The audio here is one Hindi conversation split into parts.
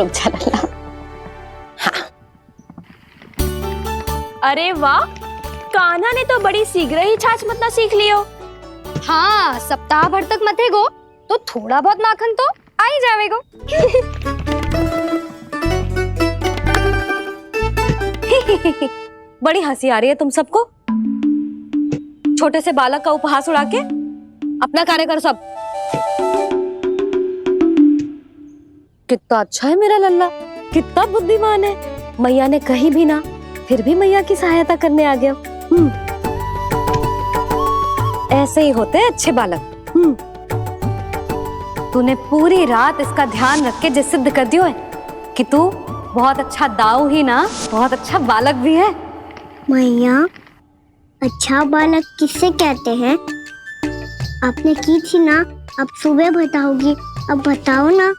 रुक जा लल्ला। हाँ। अरे वाह, कान्हा ने तो बड़ी शीघ्र ही छाछ मतना सीख लियो। हाँ, सप्ताह भर तक मते गो तो थोड़ा बहुत माखन तो आ ही जावेगो। बड़ी हंसी आ रही है तुम सबको। छोटे से बालक का उपहास उड़ा के अपना कार्य करो सब। कितना अच्छा है मेरा लल्ला, कितना बुद्धिमान है। मैया ने कही भी ना, फिर भी मैया की सहायता करने आ गया। ऐसे ही होते हैं अच्छे बालक। तूने पूरी रात इसका ध्यान रख के जिस सिद्ध कर दियो है कि तू बहुत अच्छा दाऊ ही ना, बहुत अच्छा बालक भी है। मैया, अच्छा बालक किससे कहते हैं? आपने की थी ना, अब सुबह बताओगी, अब बताओ ना।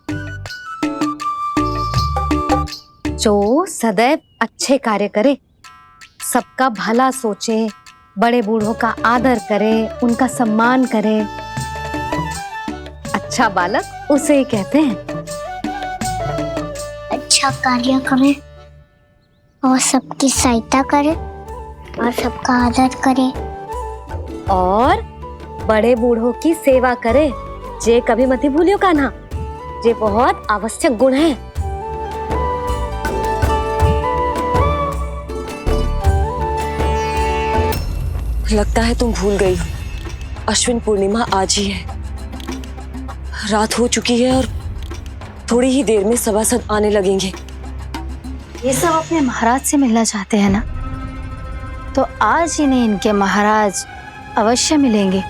जो सदैव अच्छे कार्य करे, सबका भला सोचे, बड़े बूढ़ों का आदर करे, उनका सम्मान करे, अच्छा बालक उसे ही कहते हैं। अच्छा कार्य करे और सबकी सहायता करे और सबका आदर करे और बड़े बूढ़ों की सेवा करे। जे कभी मत भूलियो कान्हा, जे बहुत आवश्यक गुण है। लगता है तुम भूल गई हो, अश्विन पूर्णिमा आज ही है। रात हो चुकी है और थोड़ी ही देर में सभासद आने लगेंगे। ये सब अपने महाराज से मिलना चाहते हैं ना, तो आज इन्हें इनके महाराज अवश्य मिलेंगे।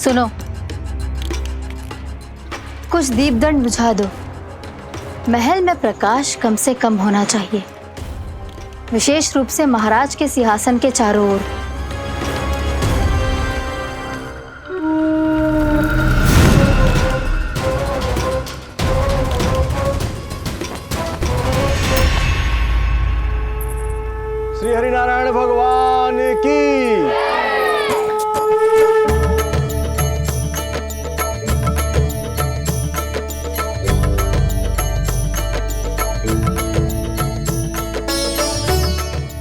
सुनो, कुछ दीपदंड बुझा दो। महल में प्रकाश कम से कम होना चाहिए, विशेष रूप से महाराज के सिंहासन के चारों ओर। श्री हरिनारायण भगवान की।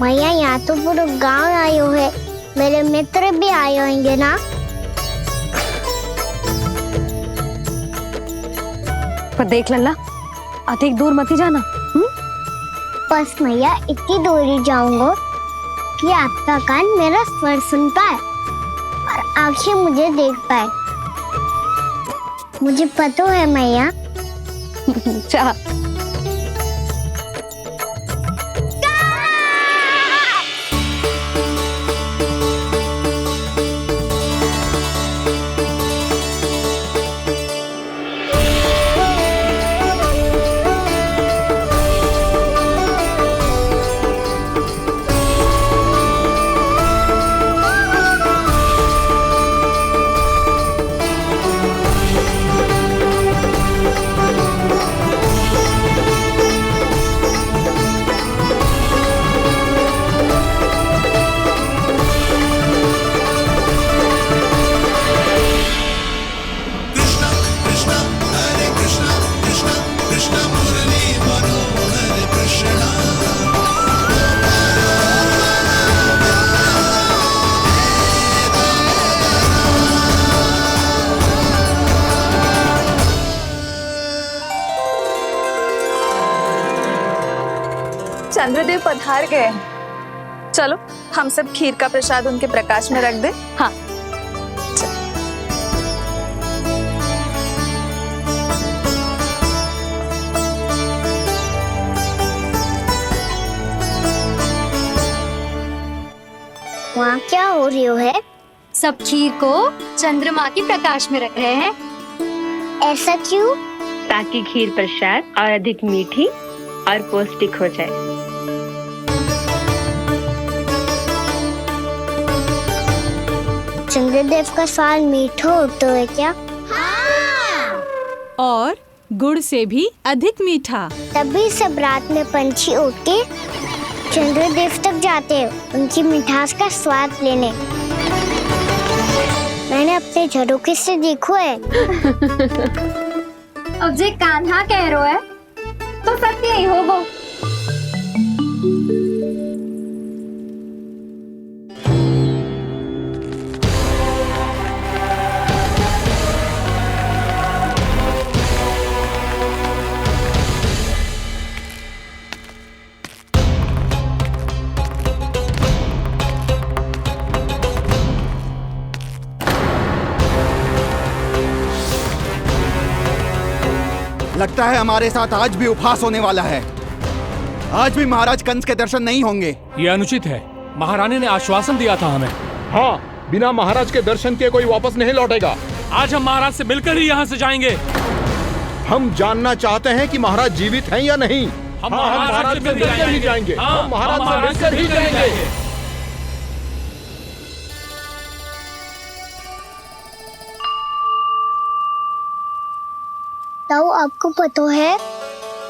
मैया, यहाँ तो पूरा गांव आयो है, मेरे मित्र भी आए होंगे ना? पर देख लल्ला, अधिक दूर मत ही जाना। बस मैया, इतनी दूर ही जाऊंगा कि आपका कान मेरा स्वर सुन पाए और आंखें मुझे देख पाए। मुझे पता है मैया। जा। चंद्रदेव पधार गए। चलो हम सब खीर का प्रसाद उनके प्रकाश में रख दे। हाँ। वहाँ क्या हो रही है? सब खीर को चंद्रमा की प्रकाश में रख रहे हैं। ऐसा क्यों? ताकि खीर प्रसाद और अधिक मीठी और पौष्टिक हो जाए। चंद्रदेव का स्वाद मीठा होता है क्या? हाँ। और गुड़ से भी अधिक मीठा। तभी सब रात में पंछी उड़ के चंद्रदेव तक जाते हैं उनकी मिठास का स्वाद लेने। मैंने अपने झरोखे से देखा है। अब जे कान्हा कह रो है तो सत्य ही होगो। लगता है हमारे साथ आज भी उपहास होने वाला है। आज भी महाराज कंस के दर्शन नहीं होंगे। ये अनुचित है। महारानी ने आश्वासन दिया था हमें। हाँ, बिना महाराज के दर्शन के कोई वापस नहीं लौटेगा। आज हम महाराज से मिलकर ही यहाँ से जाएंगे। हम जानना चाहते हैं कि महाराज जीवित हैं या नहीं। हम महाराज से मिलकर ही जाएंगे। हम महाराज से मिलकर ही जाएंगे। ताऊ, आपको पता है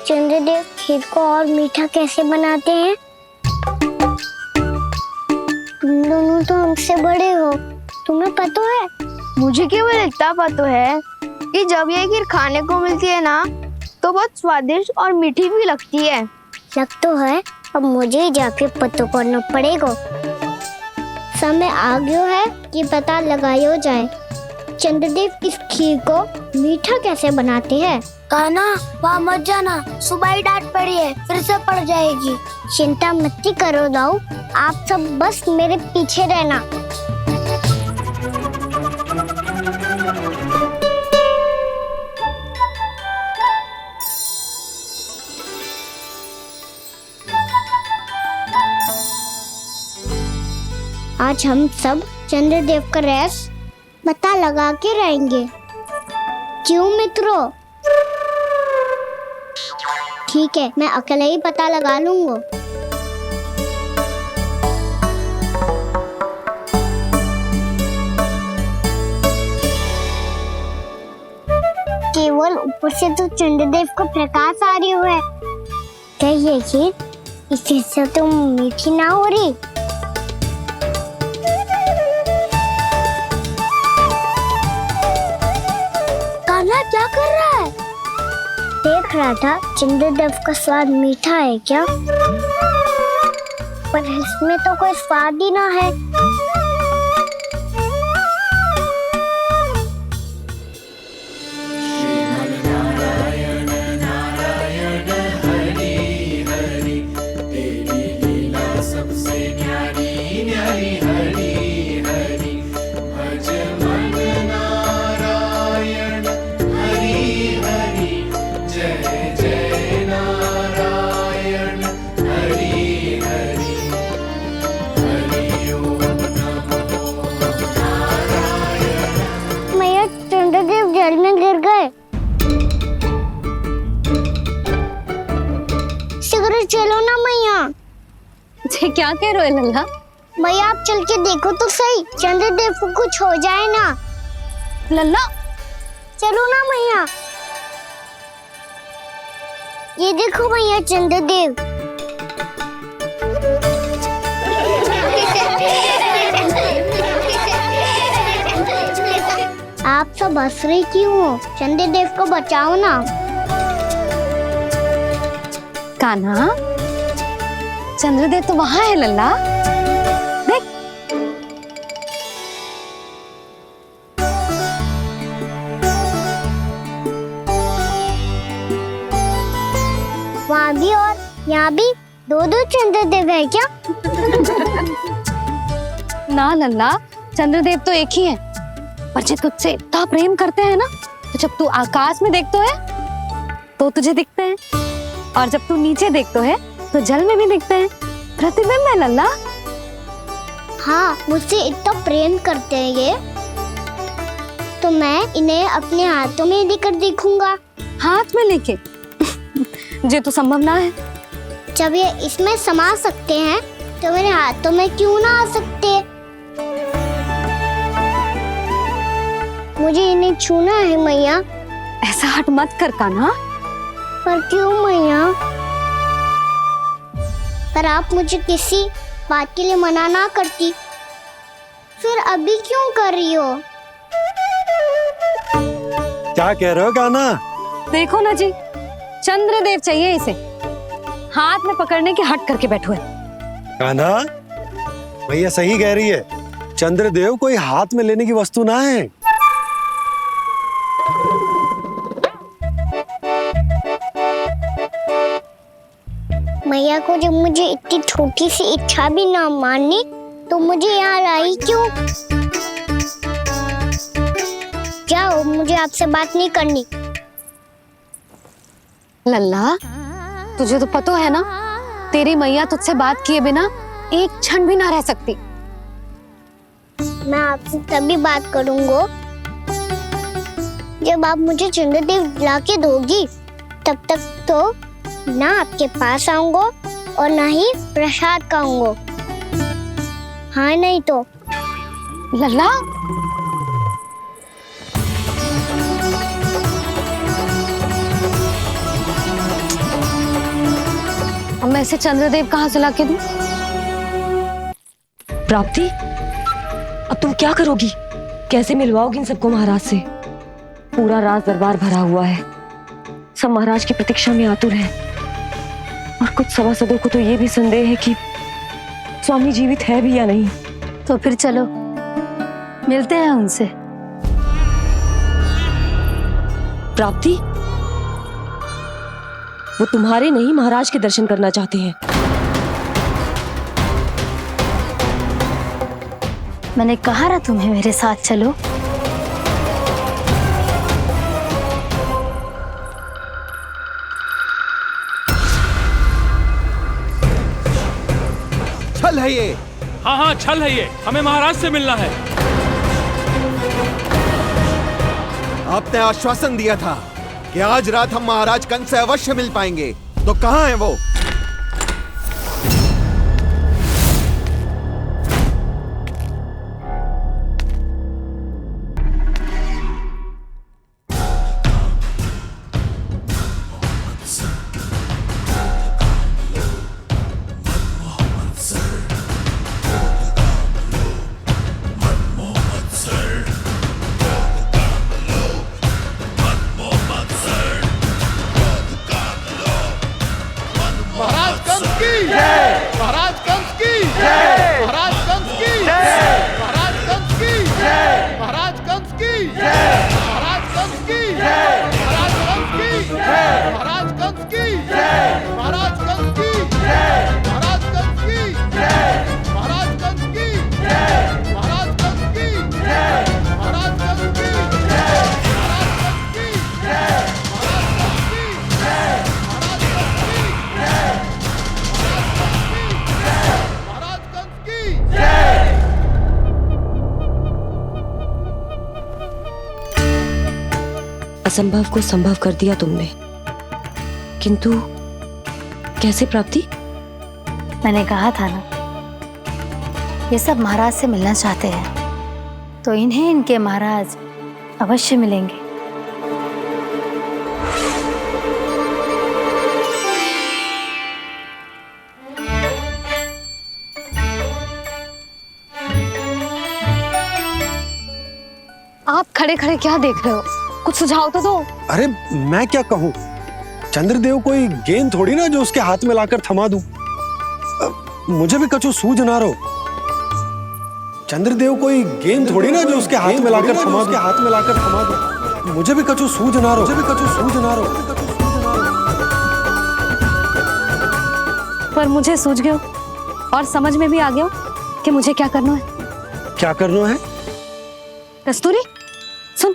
चंद्रदेव खीर को और मीठा कैसे बनाते हैं? तुम दोनों तो हमसे बड़े हो, तुम्हें पता है? मुझे केवल इतना पता है कि जब ये खीर खाने को मिलती है ना तो बहुत स्वादिष्ट और मीठी भी लगती है। लग तो है, अब मुझे ही जाके पता करना पड़ेगा। समय आ गया है कि पता लगाया जाए चंद्रदेव इस खीर को मीठा कैसे बनाते हैं। कान्हा, वहाँ मत जाना, सुबह ही डांट पड़ी है, फिर से पड़ जाएगी। चिंता मत करो दाऊ, आप सब बस मेरे पीछे रहना। आज हम सब चंद्रदेव का रहस्य पता लगा के रहेंगे। क्यों मित्रों? ठीक है, मैं अकेले ही पता लगा लूंगा। केवल ऊपर से तो चंद्रदेव को प्रकाश आ रही है। क्या ये खीर इससे तो मीठी ना हो रही? कान्हा क्या कर रहा है? देख रहा था चंद्रदेव का स्वाद मीठा है क्या, पर इसमें तो कोई स्वाद ही ना है। जल में गिर गए। शीघ्र चलो ना मैया। क्या कह रहे हो लल्ला? भैया आप चल के देखो तो सही, चंद्रदेव को कुछ हो जाए ना। लल्ला चलो ना मैया। ये देखो भैया चंद्रदेव। आप सब हंस रहे क्यों हो? चंद्रदेव को बचाओ ना। कान्हा, चंद्रदेव तो वहां है लल्ला, देख। वहाँ भी और यहाँ भी दो चंद्रदेव है क्या? ना लल्ला, चंद्रदेव तो एक ही है। पर जब तुझसे इतना प्रेम करते हैं ना, तो जब तू आकाश में देखतो है तो तुझे दिखते हैं, और जब तू नीचे देखतो है तो जल में भी दिखते हैं। प्रतिबिंब है लल्ला। हाँ, मुझसे इतना प्रेम करते हैं ये, तो मैं इन्हें अपने हाथों में लेकर देखूंगा। हाथ में लेके? ये तो संभव ना है। जब ये इसमें समा सकते हैं तो मेरे हाथों में क्यों ना आ सकते? मुझे इन्हें छूना है मैया। ऐसा हट मत कर कान्हा। पर क्यों मैया? पर आप मुझे किसी बात के लिए मना ना करती, फिर अभी क्यों कर रही हो? क्या कह रहे हो कान्हा? देखो ना जी, चंद्रदेव चाहिए इसे, हाथ में पकड़ने की हट करके बैठो है। कान्हा, भैया सही कह रही है, चंद्रदेव कोई हाथ में लेने की वस्तु ना है। मैया को जब मुझे इतनी छोटी सी इच्छा भी ना माननी तो मुझे यहाँ लाई क्यों? जाओ, मुझे आपसे बात नहीं करनी। लल्ला, तुझे तो पता है ना, तेरी मैया तुझसे बात किए बिना एक क्षण भी ना रह सकती। मैं आपसे तभी बात करूंगा जब आप मुझे चंद्रदेव ला के दोगी। तब तक तो ना आपके पास आऊंगा और ना ही प्रसाद खाऊंगा। हाँ नहीं तो। लल्ला, अब मैं इसे चंद्रदेव कहाँ से लाके दूं? प्राप्ति, अब तुम क्या करोगी? कैसे मिलवाओगी इन सबको महाराज से? पूरा राज दरबार भरा हुआ है, सब महाराज की प्रतीक्षा में आतुर हैं। और कुछ सभासदों को तो ये भी संदेह है कि स्वामी जीवित है भी या नहीं। तो फिर चलो मिलते हैं उनसे। प्राप्ति, वो तुम्हारे नहीं महाराज के दर्शन करना चाहते हैं। मैंने कहा ना तुम्हें मेरे साथ चलो। छल है ये। हाँ हाँ, छल है ये, हमें महाराज से मिलना है। आपने आश्वासन दिया था कि आज रात हम महाराज कंस से अवश्य मिल पाएंगे, तो कहाँ है वो? महाराज कंस की जय, महाराज कंस की जय, महाराज कंस की जय, महाराज कंस की जय, महाराज कंस की जय, महाराज कंस की जय, महाराज कंस की जय, महाराज कंस की जय, महाराज कंस की जय, महाराज कंस की जय, महाराज कंस की जय, महाराज कंस की जय, महाराज कंस की जय, महाराज कंस की जय, महाराज कंस की जय, असंभव को संभव कर दिया तुमने, किंतु कैसे प्राप्ति? मैंने कहा था ना, ये सब महाराज से मिलना चाहते हैं, तो इन्हें इनके महाराज अवश्य मिलेंगे। आप खड़े खड़े क्या देख रहे हो? कुछ सुझाव तो दो। अरे मैं क्या कहूँ, चंद्रदेव कोई गेंद थोड़ी ना जो उसके हाथ में लाकर थमा दूं। मुझे भी कछु सूझ ना रहो। चंद्रदेव कोई गेंद थोड़ी ना जो उसके हाथ में लाकर थमा दूं। मुझे भी कछु सूझ ना रहो। पर मुझे सूझ गयो और समझ में भी आ गया कि मुझे क्या करना है। क्या करना है? कस्तूरी, सुन।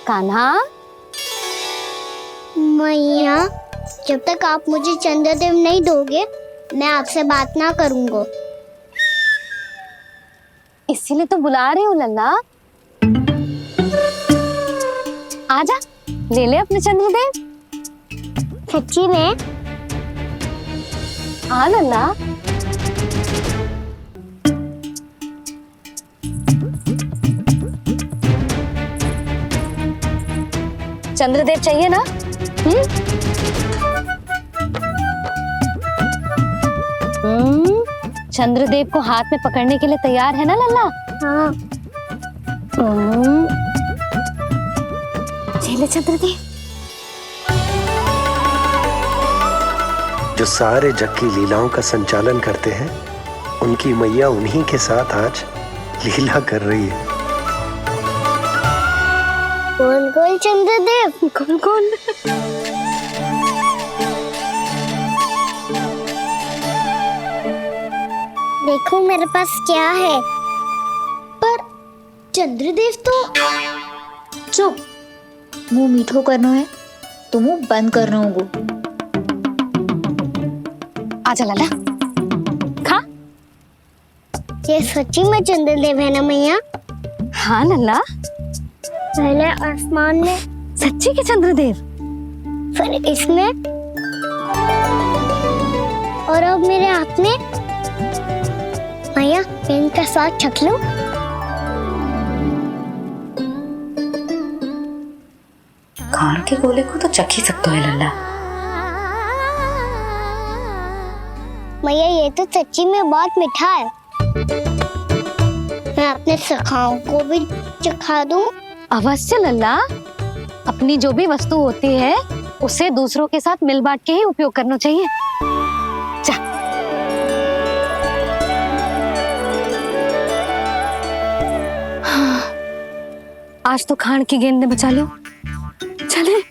कान्हा, मैया, जब तक आप मुझे चंद्रदेव नहीं दोगे मैं आपसे बात ना करूंगा। इसीलिए तो बुला रही हूँ लल्ला। आजा, ले ले अपने चंद्रदेव। सच्ची में? हाँ लल्ला। चंद्रदेव चाहिए ना? चंद्रदेव को हाथ में पकड़ने के लिए तैयार है ना लल्ला? हाँ। ले चंद्रदेव। जो सारे जग की लीलाओं का संचालन करते हैं, उनकी मैया उन्हीं के साथ आज लीला कर रही है। गोल गोल चंद्रदेव, गोल गोल। देखो मेरे पास क्या है। पर चंद्रदेव तो चुप, मुंह मीठो करनो है तो मुंह बंद करनो होगो। आजा लल्ला, खा। ये सच्ची में चंद्रदेव है ना मैया? हाँ लल्ला, पहले आसमान में सच्ची के चंद्रदेव, फिर इसमें, और अब मेरे हाथ में। मैया, इनका स्वाद चख लो। खान के गोले को तो चख ही सकते है लल्ला। मैया, ये तो सच्ची में बहुत मीठा है। मैं अपने सखाओं को भी चखा दूं? अवश्य लल्ला, अपनी जो भी वस्तु होती है उसे दूसरों के साथ मिल बांट के ही उपयोग करना चाहिए। जा। आज तो खान की गेंद ने बचा लो। चले।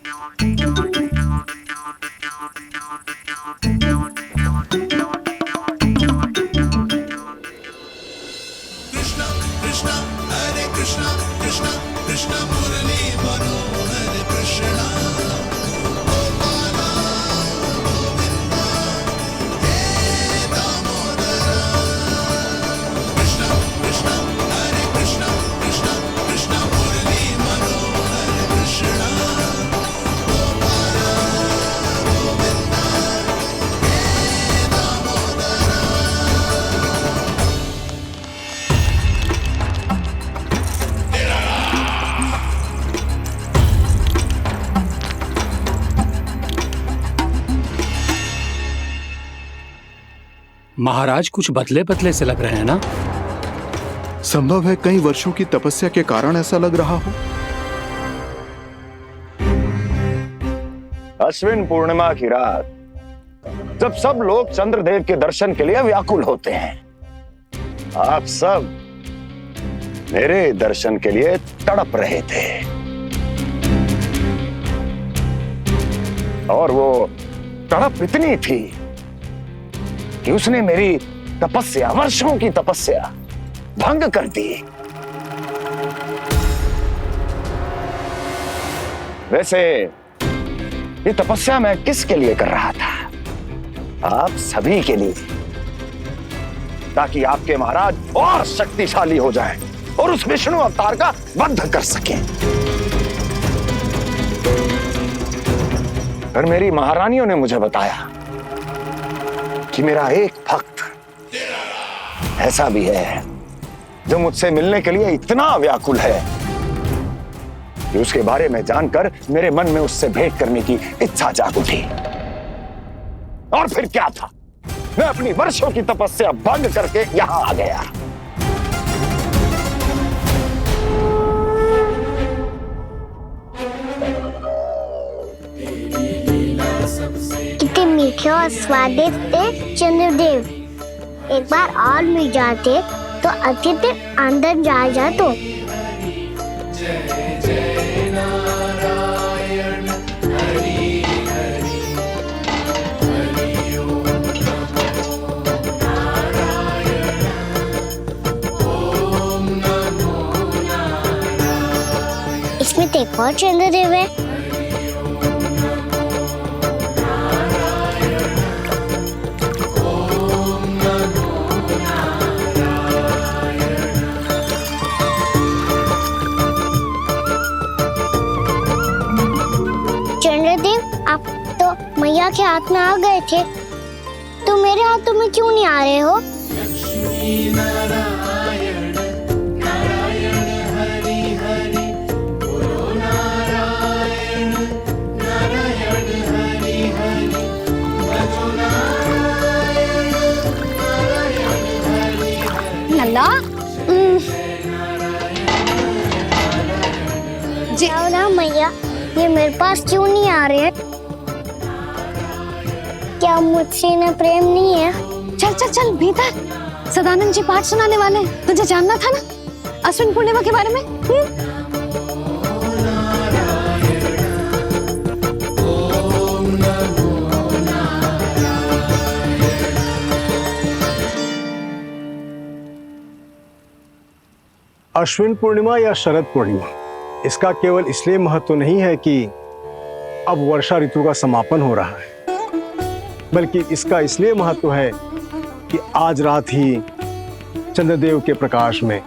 महाराज कुछ बदले बदले से लग रहे हैं ना? संभव है कई वर्षों की तपस्या के कारण ऐसा लग रहा हो। अश्विन पूर्णिमा की रात, जब सब लोग चंद्रदेव के दर्शन के लिए व्याकुल होते हैं, आप सब मेरे दर्शन के लिए तड़प रहे थे। और वो तड़प इतनी थी कि उसने मेरी तपस्या, वर्षों की तपस्या भंग कर दी। वैसे ये तपस्या मैं किसके लिए कर रहा था? आप सभी के लिए, ताकि आपके महाराज और शक्तिशाली हो जाएं और उस विष्णु अवतार का वध कर सकें। पर मेरी महारानियों ने मुझे बताया कि मेरा एक भक्त ऐसा भी है जो मुझसे मिलने के लिए इतना व्याकुल है कि उसके बारे में जानकर मेरे मन में उससे भेंट करने की इच्छा जाग उठी। और फिर क्या था, मैं अपनी वर्षों की तपस्या भंग करके यहां आ गया। कितने मीठे और स्वादिष्ट थे चंद्रदेव। एक बार और मिल जाते तो अतिथि अंदर जा तो। इसमें तो एक और चंद्रदेव है। चंद्रदेव, आप तो मैया के हाथ में आ गए थे, तो मेरे हाथों में क्यों नहीं आ रहे हो? जी ना मैया, ये मेरे पास क्यों नहीं आ रहे हैं? क्या मुझसे इन्हें प्रेम नहीं है? चल चल चल भीतर, सदानंद जी पाठ सुनाने वाले हैं। तुझे जानना था ना अश्विन पूर्णिमा के बारे में? अश्विन पूर्णिमा या शरद पूर्णिमा, इसका केवल इसलिए महत्व नहीं है कि अब वर्षा ऋतु का समापन हो रहा है, बल्कि इसका इसलिए महत्व है कि आज रात ही चंद्रदेव के प्रकाश में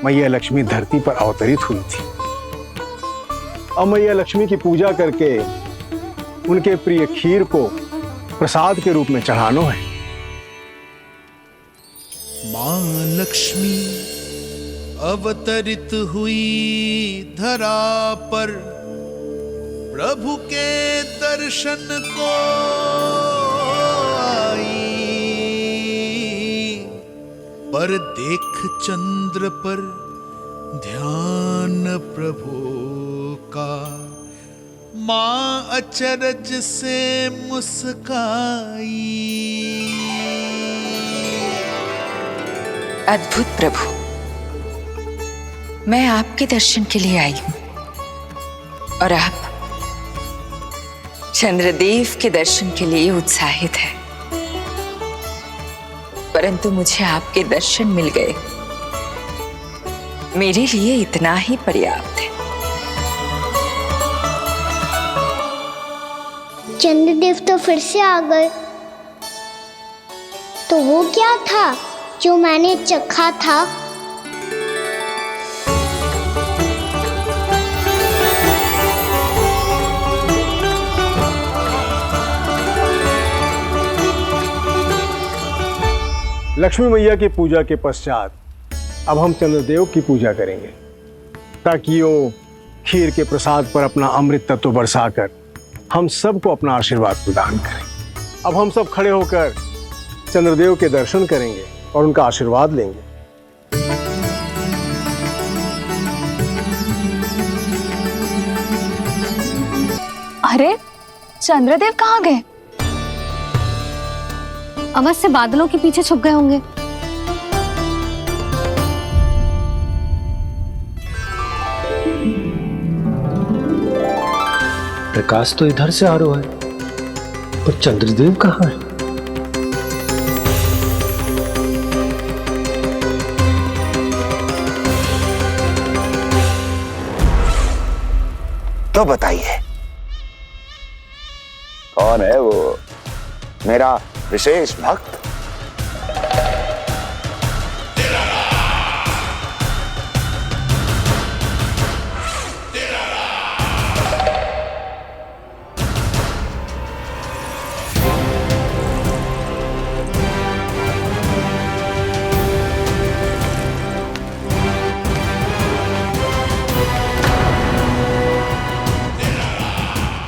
मैया लक्ष्मी धरती पर अवतरित हुई थी। अब मैया लक्ष्मी की पूजा करके उनके प्रिय खीर को प्रसाद के रूप में चढ़ाना है। मां लक्ष्मी अवतरित हुई धरा पर, प्रभु के दर्शन को आई, पर देख चंद्र पर ध्यान प्रभु का, मां अचरज से मुस्काई। अद्भुत प्रभु, मैं आपके दर्शन के लिए आई हूं और आप चंद्रदेव के दर्शन के लिए उत्साहित है, परंतु मुझे आपके दर्शन मिल गए, मेरे लिए इतना ही पर्याप्त है। चंद्रदेव तो फिर से आ गए। तो वो क्या था जो मैंने चखा था? लक्ष्मी मैया की पूजा के पश्चात अब हम चंद्रदेव की पूजा करेंगे, ताकि वो खीर के प्रसाद पर अपना अमृत तत्व बरसाकर हम सबको अपना आशीर्वाद प्रदान करें। अब हम सब खड़े होकर चंद्रदेव के दर्शन करेंगे और उनका आशीर्वाद लेंगे। अरे चंद्रदेव कहाँ गए? अवश्य बादलों के पीछे छुप गए होंगे। प्रकाश तो इधर से आ रहा है, और चंद्रदेव कहाँ है? तो बताइए कौन है वो मेरा विशेष भक्त?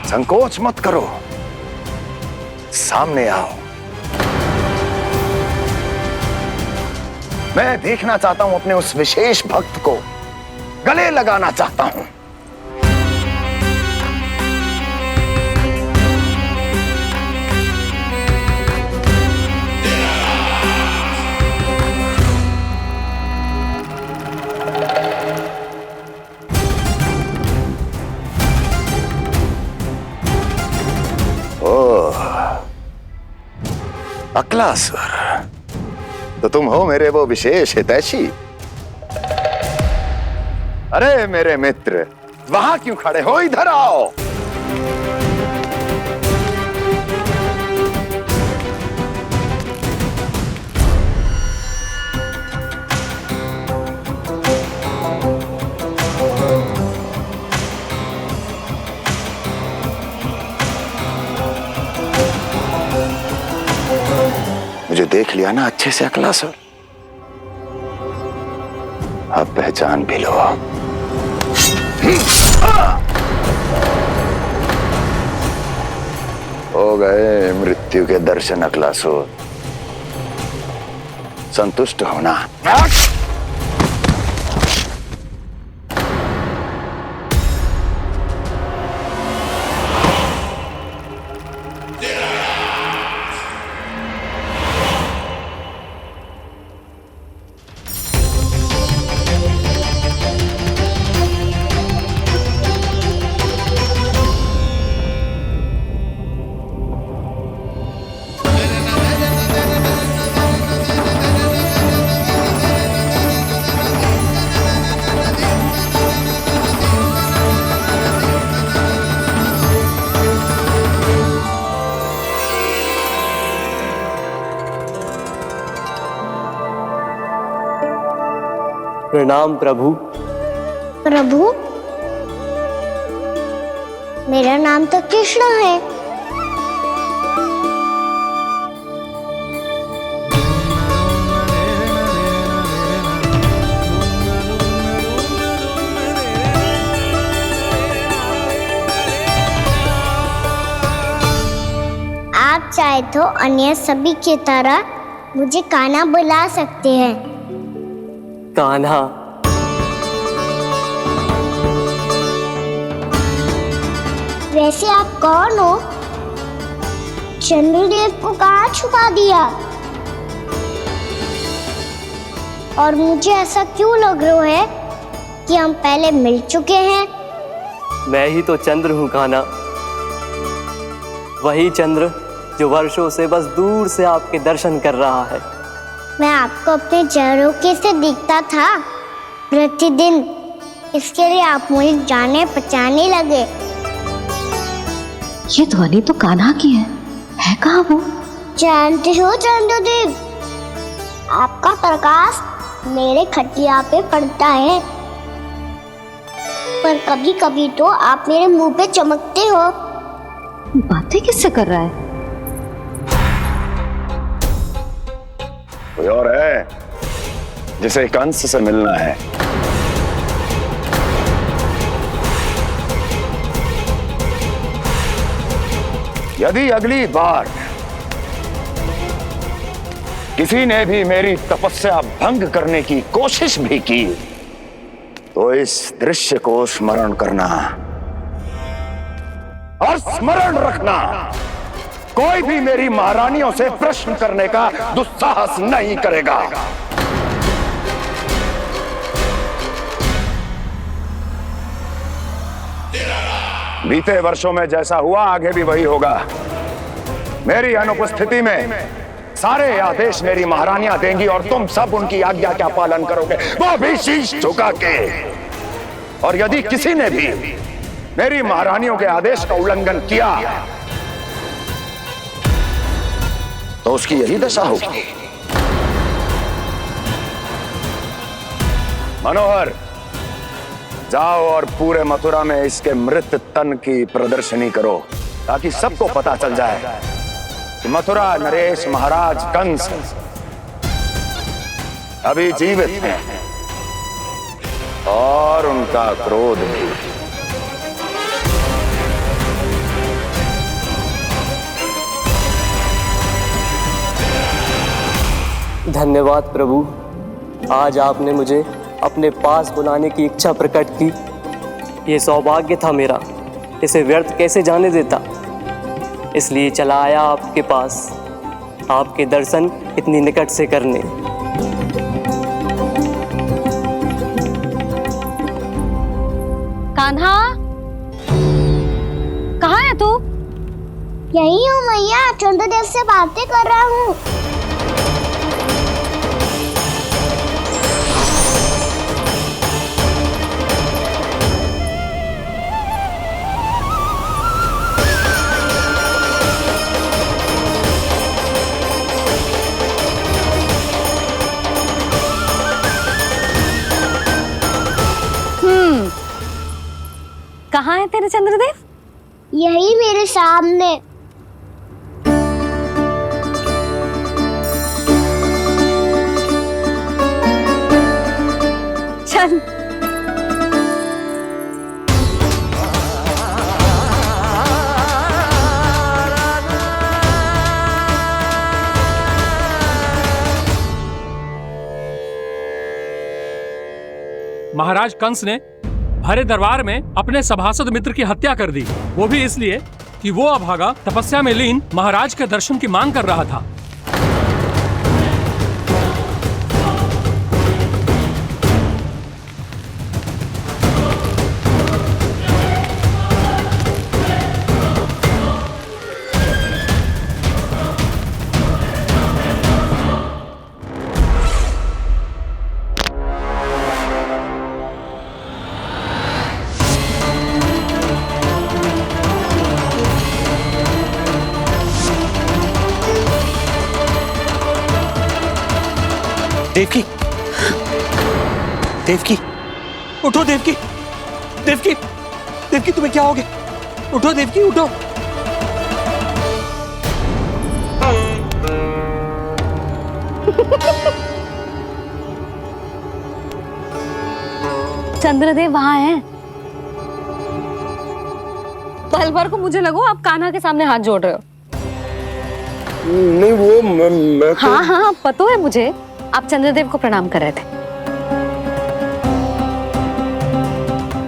संकोच मत करो, सामने आओ। मैं देखना चाहता हूं अपने उस विशेष भक्त को, गले लगाना चाहता हूं। ओह, अक्लासुर, तो तुम हो मेरे वो विशेष हितैषी। अरे मेरे मित्र, वहां क्यों खड़े हो? इधर आओ। मुझे देख लिया ना अच्छे से अक्लासुर? अब पहचान भी लो। हो गए मृत्यु के दर्शन अक्लासुर, संतुष्ट होना। प्रणाम प्रभु। प्रभु, मेरा नाम तो कृष्ण है। आप चाहे तो अन्य सभी की तरह मुझे कान्हा बुला सकते हैं। कान्हा? वैसे आप कौन हो? चंद्रदेव को कहाँ छुपा दिया? और मुझे ऐसा क्यों लग रहा है कि हम पहले मिल चुके हैं? मैं ही तो चंद्र हूँ कान्हा, वही चंद्र जो वर्षों से बस दूर से आपके दर्शन कर रहा है। मैं आपको अपने झरोखे से दिखता था प्रतिदिन, इसके लिए आप मुझे जाने पहचाने लगे। ये ध्वनि तो कान्हा की है कहाँ वो? जानते हो चंद्रदेव, आपका प्रकाश मेरे खटिया पे पड़ता है, पर कभी कभी तो आप मेरे मुंह पे चमकते हो। बातें किससे कर रहा है? कोई और है जिसे कंस से मिलना है? यदि अगली बार किसी ने भी मेरी तपस्या भंग करने की कोशिश भी की तो इस दृश्य को स्मरण करना और स्मरण रखना, कोई भी मेरी महारानियों से प्रश्न करने का दुस्साहस नहीं करेगा। बीते वर्षों में जैसा हुआ आगे भी वही होगा। मेरी अनुपस्थिति में सारे आदेश मेरी महारानियां देंगी और तुम सब उनकी आज्ञा का पालन करोगे, वो भी शीश झुका के। और यदि किसी ने भी मेरी महारानियों के आदेश का उल्लंघन किया तो उसकी यही दशा होगी। मनोहर, जाओ और पूरे मथुरा में इसके मृत तन की प्रदर्शनी करो, ताकि सबको पता चल जाए कि मथुरा नरेश महाराज कंस अभी जीवित हैं और उनका क्रोध भी। धन्यवाद प्रभु, आज आपने मुझे अपने पास बुलाने की इच्छा प्रकट की। ये सौभाग्य था मेरा, इसे व्यर्थ कैसे जाने देता। इसलिए चला आया आपके पास, आपके दर्शन इतनी निकट से करने। कान्हा, कहाँ है तू? यही हूँ मैया, चंद्रदेव से बातें कर रहा हूँ। कहाँ है तेरे चंद्रदेव? यही मेरे सामने। चल। महाराज कंस ने भरे दरबार में अपने सभासद मित्र की हत्या कर दी, वो भी इसलिए कि वो अभागा तपस्या में लीन महाराज के दर्शन की मांग कर रहा था। देवकी, देवकी, उठो देवकी, देवकी, देवकी तुम्हें क्या हो गया? उठो देवकी, उठो। चंद्रदेव वहां हैं। पल भर को मुझे लगो आप कान्हा के सामने हाथ जोड़ रहे हो। नहीं वो मैं तो... हाँ हाँ पता है मुझे, आप चंद्रदेव को प्रणाम कर रहे थे।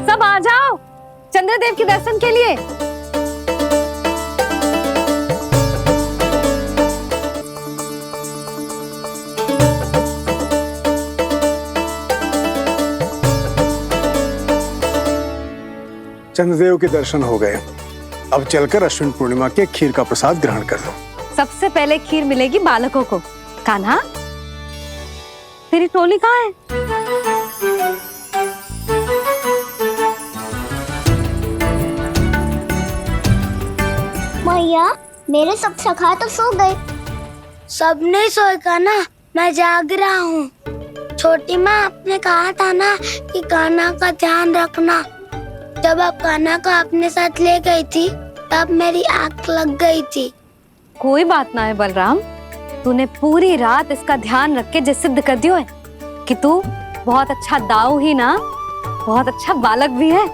सब आ जाओ चंद्रदेव के दर्शन के लिए। चंद्रदेव के दर्शन हो गए, अब चलकर अश्विन पूर्णिमा के खीर का प्रसाद ग्रहण कर लो। सबसे पहले खीर मिलेगी बालकों को। कान्हा, तेरी टोली कहाँ है? मैया, मेरे सब सखा तो सो गए। सब नहीं सोए का ना, मैं जाग रहा हूँ। छोटी माँ, आपने कहा था ना कि कान्हा का ध्यान रखना। जब आप कान्हा को अपने साथ ले गई थी तब मेरी आंख लग गई थी। कोई बात ना है बलराम, तूने पूरी रात इसका ध्यान रख के जे सिद्ध कर दियो है कि तू बहुत अच्छा दाऊ ही ना, बहुत अच्छा बालक भी है।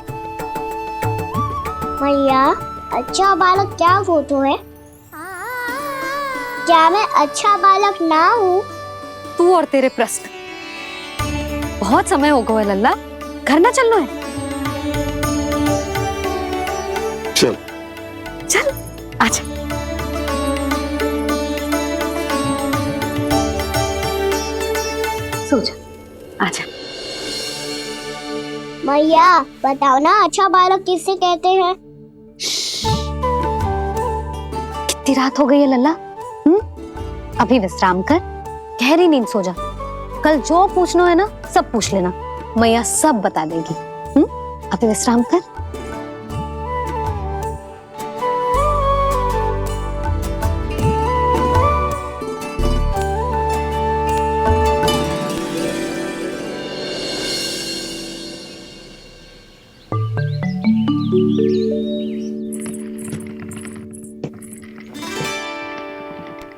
मैया, अच्छा बालक क्या फोटो है? क्या मैं अच्छा बालक ना हूँ? तू और तेरे प्रश्न। बहुत समय हो गया लल्ला, घर ना चलना है? चल चल आजा। सो जा, आजा। मैया, बताओ ना अच्छा बालक किसे कहते हैं? कितनी रात हो गई है लल्ला? अभी विश्राम कर, गहरी नींद सो जा। कल जो पूछना है ना सब पूछ लेना, मैया सब बता देगी। अभी विश्राम कर।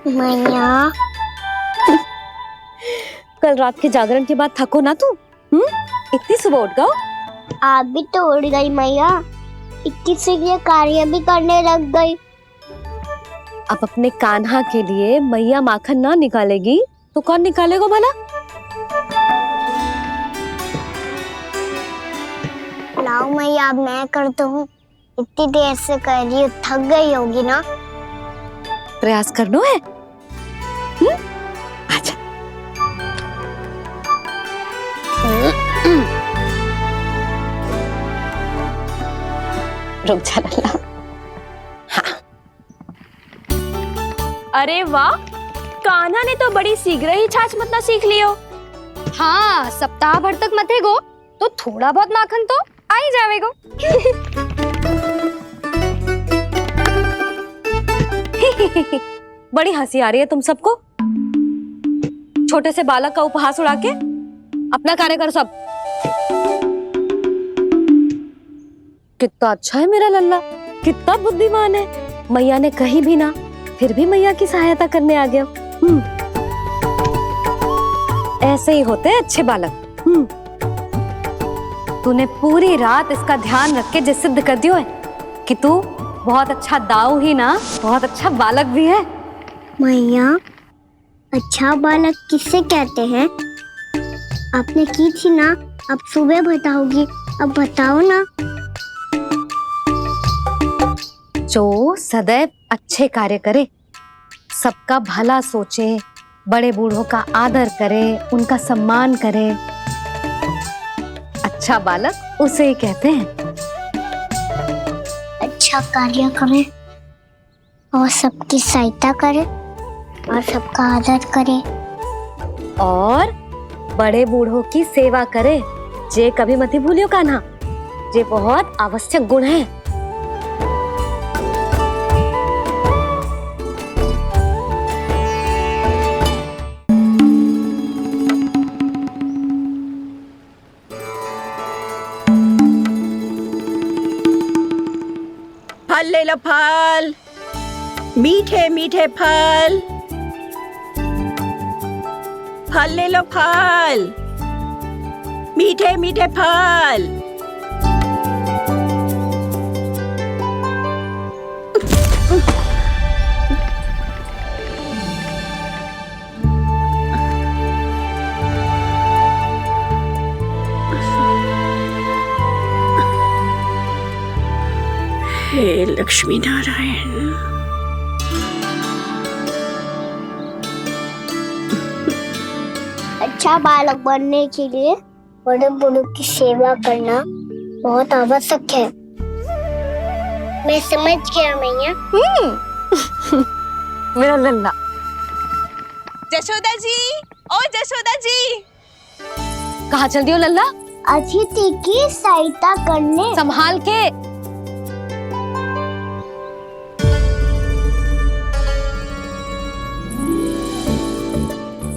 मैया, कल रात के जागरण के बाद थको ना तू? इतनी सुबह उठ गओ? आप भी तो उड़ गई मैया, इतनी से ये कार्य भी करने लग गई। अब अपने कान्हा के लिए मैया माखन ना निकालेगी तो कौन निकालेगा भला? लाओ मैया, अब मैं करता हूँ। इतनी देर से कर रही हूँ, थक गई होगी ना? प्रयास करना है। आजा। रुक जा लल्ला। हाँ। अरे वाह, कान्हा ने तो बड़ी शीघ्र ही छाछ मतना सीख लियो। हाँ, सप्ताह भर तक मतेगो तो थोड़ा बहुत माखन तो आ ही जावेगो। बड़ी हंसी आ रही है तुम सबको। छोटे से बालक का उपहास उड़ा के अपना कार्य करो सब। कितना अच्छा है मेरा लल्ला, कितना बुद्धिमान है। मैया ने कही भी ना, फिर भी मैया की सहायता करने आ गया। ऐसे ही होते हैं अच्छे बालक। तूने पूरी रात इसका ध्यान रख के जे सिद्ध कर दियो है कि तू बहुत अच्छा दाऊ ही ना, बहुत अच्छा बालक भी है। मैया, अच्छा बालक किसे कहते हैं? आपने की थी ना, अब सुबह बताओगी, अब बताओ ना। जो सदैव अच्छे कार्य करे, सबका भला सोचे, बड़े बूढ़ों का आदर करे, उनका सम्मान करे, अच्छा बालक उसे ही कहते हैं। अच्छा कार्य करे और सबकी सहायता करे और सबका आदर करे और बड़े बूढ़ों की सेवा करे, जे कभी मत भूलियो कान्हा, जे बहुत आवश्यक गुण है। लो फल, मीठे मीठे फल। फल ले लो फल, मीठे मीठे फल। हे लक्ष्मी नारायण। अच्छा बालक बनने के लिए बड़े बूढ़ों की सेवा करना बहुत आवश्यक है। मैं समझ गया मैया। मेरा लल्ला। जशोदा जी, ओ जशोदा जी, कहाँ चल रही हो लल्ला? अतिथि की सहायता करने। संभाल के।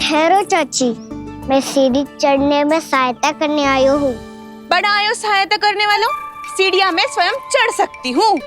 ठहरो चाची, मैं सीढ़ी चढ़ने में सहायता करने आई हूँ। बड़ा आयो सहायता करने वालों, सीढ़ियाँ मैं स्वयं चढ़ सकती हूँ।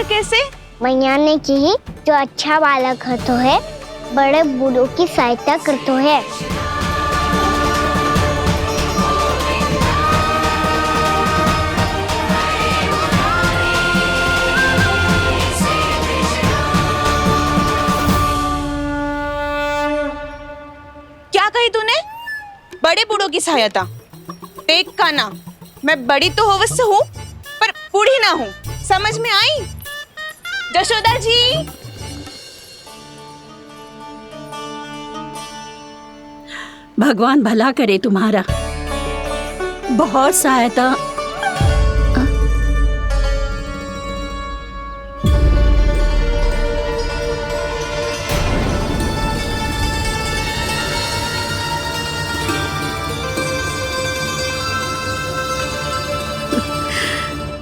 कैसे? मैया ने की जो अच्छा बालक होतो है बड़े बूढ़ों की सहायता करतो है। क्या कही तूने? बड़े बूढ़ों की सहायता? देख काना, मैं बड़ी तो अवश्य हूँ पर बूढ़ी ना हूँ, समझ में आई? जशोदा जी, भगवान भला करे तुम्हारा। बहुत सहायता।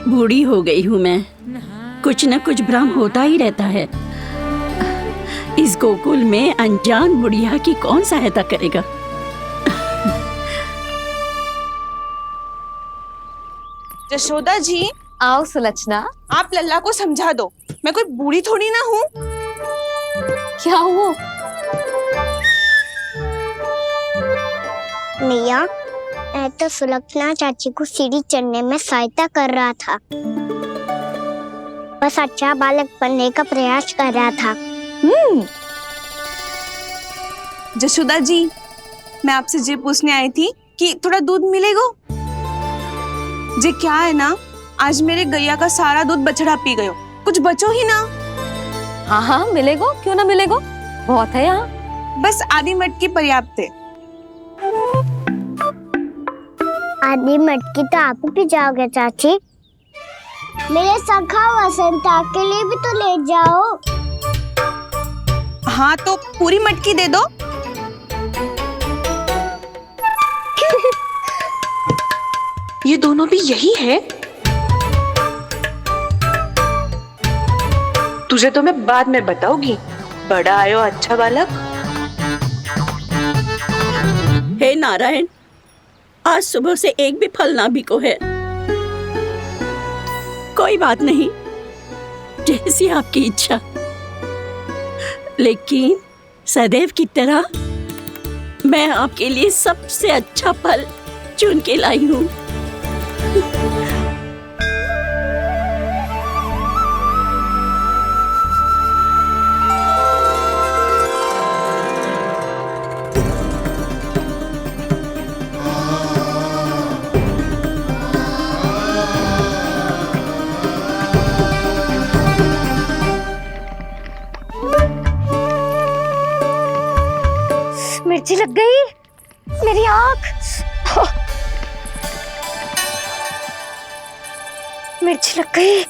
बूढ़ी हो गई हूँ मैं, कुछ न कुछ भ्रम होता ही रहता है। इस गोकुल में अनजान बुढ़िया की कौन सहायता करेगा? जशोदा जी, आओ सुलक्षणा। आप लल्ला को समझा दो, मैं कोई बूढ़ी थोड़ी ना हूँ। क्या हुआ? मैया, मैं तो सुलक्षणा चाची को सीढ़ी चढ़ने में सहायता कर रहा था, बस अच्छा बालक बनने का प्रयास कर रहा था। जशोदा जी, मैं आपसे ये पूछने आई थी कि थोड़ा दूध मिलेगा? जे क्या है ना, आज मेरे गैया का सारा दूध बछड़ा पी गयो, कुछ बचो ही ना। हाँ हाँ मिलेगा, क्यों ना मिलेगा, बहुत है यहाँ। बस आधी मटकी पर्याप्त है। आधी मटकी तो आप भी जाओगे चाची? मेरे सखा वसंता के लिए भी तो ले जाओ। हाँ तो पूरी मटकी दे दो। ये दोनों भी यही है? तुझे तो मैं बाद में बताऊंगी, बड़ा आयो अच्छा बालक। हे नारायण, आज सुबह से एक भी फल ना बिको है। कोई बात नहीं, जैसी आपकी इच्छा, लेकिन सदैव की तरह मैं आपके लिए सबसे अच्छा फल चुन के लाई हूँ। मिर्ची लग गई मेरी आँख। मिर्ची लग गई।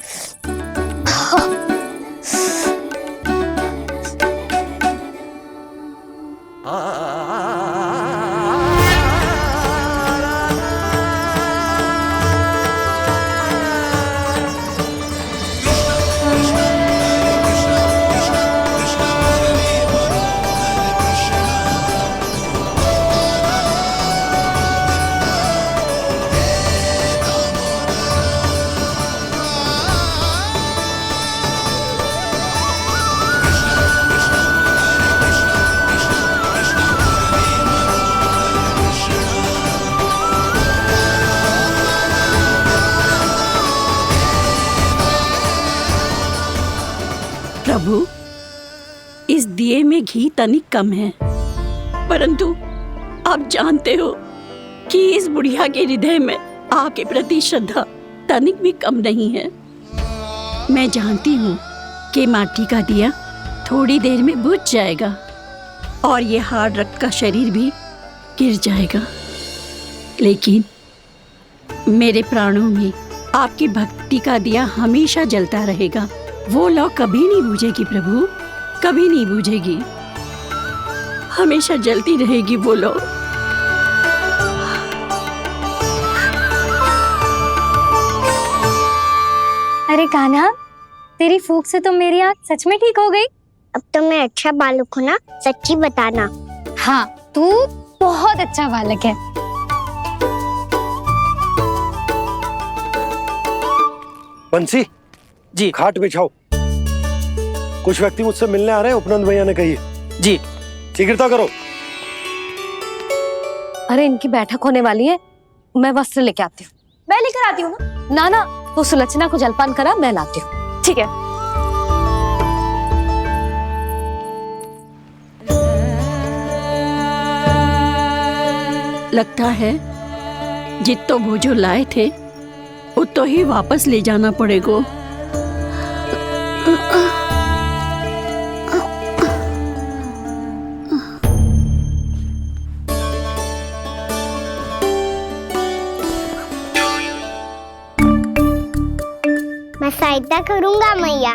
प्रभु, इस दिए में घी तनिक कम है, परंतु आप जानते हो कि इस बुढ़िया के हृदय में आपके प्रति श्रद्धा तनिक भी कम नहीं है। मैं जानती हूँ कि माटी का दिया थोड़ी देर में बुझ जाएगा और ये हार्ड रक्त का शरीर भी गिर जाएगा, लेकिन मेरे प्राणों में आपकी भक्ति का दिया हमेशा जलता रहेगा। वो लौ कभी नहीं बुझेगी प्रभु, कभी नहीं बुझेगी, हमेशा जलती रहेगी वो लौ। अरे कान्हा, तेरी फूंक से तो मेरी आँख सच में ठीक हो गई। अब तो मैं अच्छा बालक हूँ ना, सच्ची बताना। हाँ, तू बहुत अच्छा बालक है। बंसी जी, खाट बिछाओ। कुछ व्यक्ति मुझसे मिलने आ रहे हैं, उपनंद भैया ने कही है। जी, शीघ्रता करो। अरे इनकी बैठक होने वाली है, मैं वस्त्र लेके आती हूँ। मैं लेकर आती हूँ ना। ना, तो सुलक्षणा को जलपान करा, मैं लाती हूँ। ठीक है। लगता है जितो भोजो लाए थे उतो ही वापस ले जाना पड़ेगा। मैं सहायता करूंगा मैया।